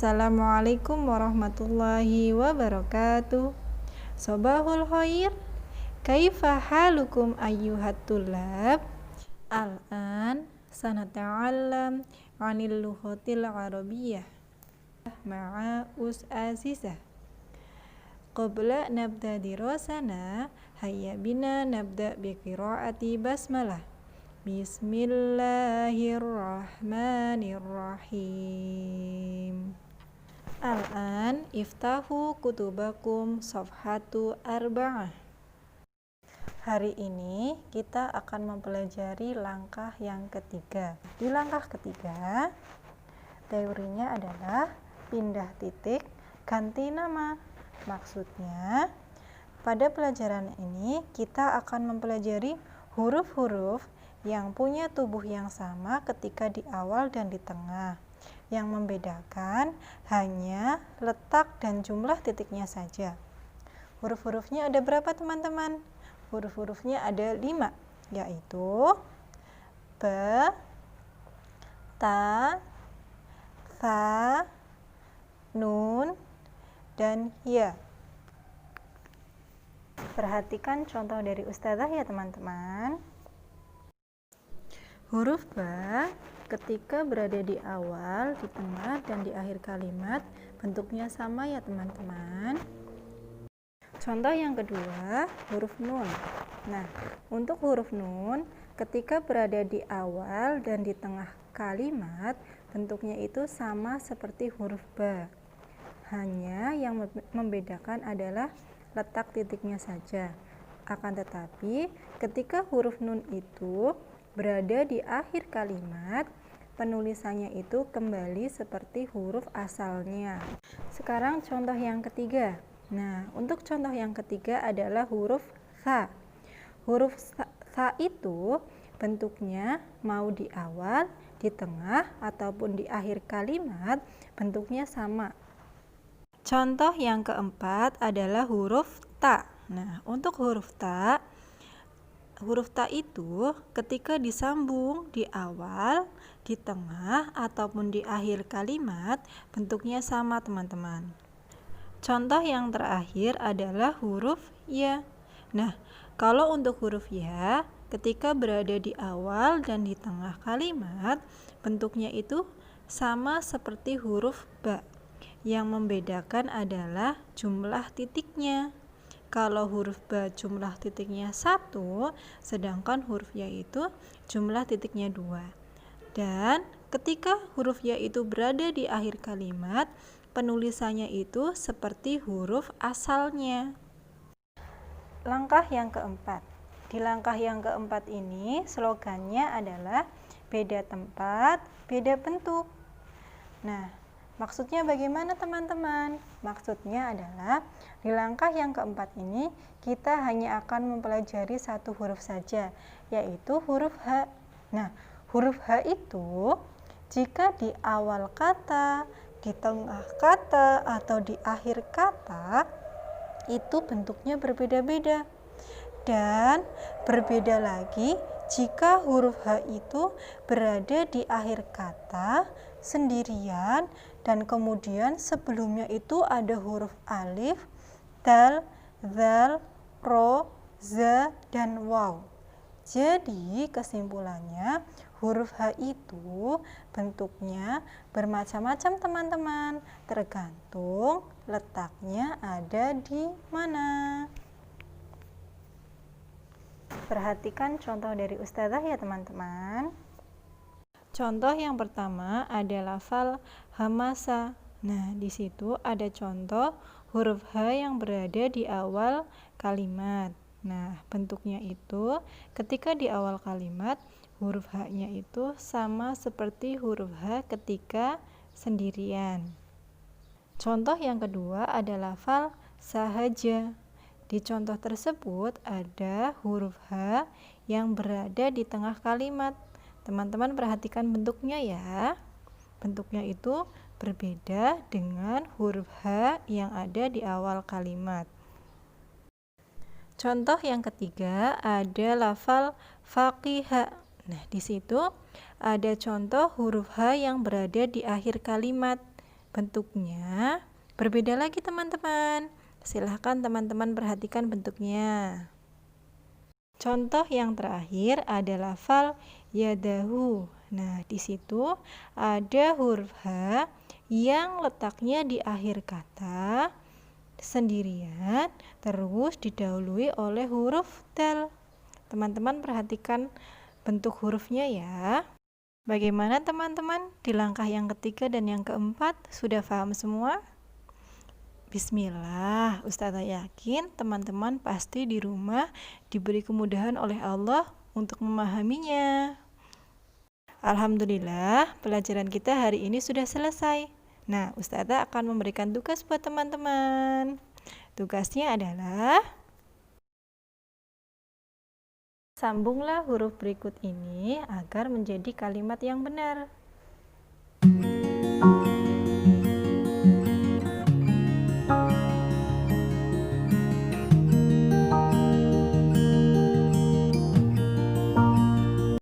Assalamualaikum warahmatullahi wabarakatuh. Sobahul khair. Kaifa halukum ayyuhat tulab? Al-an sanata'allam 'anil lughatil arabiyyah ma'a Azizah. Qabla nabda dirasana, hayya bina nabda bi qiraati basmalah. Bismillahirrahmanirrahim. Al-an iftahu kutubakum safhatu arba'ah. Hari ini kita akan mempelajari langkah yang ketiga. Di langkah ketiga, teorinya adalah pindah titik, ganti nama. Maksudnya, pada pelajaran ini kita akan mempelajari huruf-huruf yang punya tubuh yang sama ketika di awal dan di tengah. Yang membedakan hanya letak dan jumlah titiknya saja. Huruf-hurufnya ada berapa teman-teman? Huruf-hurufnya ada 5, yaitu B, Ta, Tha, Nun, dan Ya. Perhatikan contoh dari Ustazah ya teman-teman. Huruf Ba ketika berada di awal, di tengah, dan di akhir kalimat bentuknya sama ya teman-teman. Contoh yang kedua, huruf Nun. Nah, untuk huruf Nun ketika berada di awal dan di tengah kalimat bentuknya itu sama seperti huruf Ba. Hanya yang membedakan adalah letak titiknya saja. Akan tetapi ketika huruf Nun itu berada di akhir kalimat, penulisannya itu kembali seperti huruf asalnya. Sekarang contoh yang ketiga. Nah, untuk contoh yang ketiga adalah huruf Tha. Huruf Tha itu bentuknya mau di awal, di tengah, ataupun di akhir kalimat bentuknya sama. Contoh yang keempat adalah huruf Ta. Nah, untuk huruf Ta itu ketika disambung di awal, di tengah, ataupun di akhir kalimat bentuknya sama teman-teman. Contoh yang terakhir adalah huruf Ya. Nah, kalau untuk huruf Ya ketika berada di awal dan di tengah kalimat bentuknya itu sama seperti huruf Ba. Yang membedakan adalah jumlah titiknya. Kalau huruf Ba jumlah titiknya 1, sedangkan huruf Ya itu jumlah titiknya 2. Dan ketika huruf Ya itu berada di akhir kalimat, penulisannya itu seperti huruf asalnya. Langkah yang keempat. Di langkah yang keempat ini slogannya adalah beda tempat, beda bentuk. Nah, maksudnya bagaimana teman-teman? Maksudnya adalah di langkah yang keempat ini kita hanya akan mempelajari satu huruf saja, yaitu huruf H. Nah, huruf H itu jika di awal kata, di tengah kata, atau di akhir kata itu bentuknya berbeda-beda. Dan berbeda lagi jika huruf H itu berada di akhir kata sendirian dan kemudian sebelumnya itu ada huruf alif, dal, zal, ro, za, dan waw. Jadi kesimpulannya huruf H itu bentuknya bermacam-macam teman-teman, tergantung letaknya ada di mana. Perhatikan contoh dari Ustazah ya teman-teman. Contoh yang pertama ada lafal hamasa. Nah, di situ ada contoh huruf H yang berada di awal kalimat. Nah, bentuknya itu ketika di awal kalimat huruf H-nya itu sama seperti huruf H ketika sendirian. Contoh yang kedua ada lafal sahaja. Di contoh tersebut ada huruf H yang berada di tengah kalimat. Teman-teman perhatikan bentuknya ya. Bentuknya itu berbeda dengan huruf H yang ada di awal kalimat. Contoh yang ketiga ada lafal faqihah. Nah, di situ ada contoh huruf H yang berada di akhir kalimat. bentuknya berbeda lagi teman-teman. Silahkan teman-teman perhatikan bentuknya. Contoh yang terakhir adalah fal yadahu. Nah, di situ ada huruf H yang letaknya di akhir kata sendirian, terus didahului oleh huruf dal. Teman-teman perhatikan bentuk hurufnya ya. Bagaimana teman-teman? Di langkah yang ketiga dan yang keempat sudah paham semua? Bismillah, Ustazah yakin teman-teman pasti di rumah diberi kemudahan oleh Allah untuk memahaminya. Alhamdulillah, pelajaran kita hari ini sudah selesai. Nah, Ustazah akan memberikan tugas buat teman-teman. Tugasnya adalah sambunglah huruf berikut ini agar menjadi kalimat yang benar.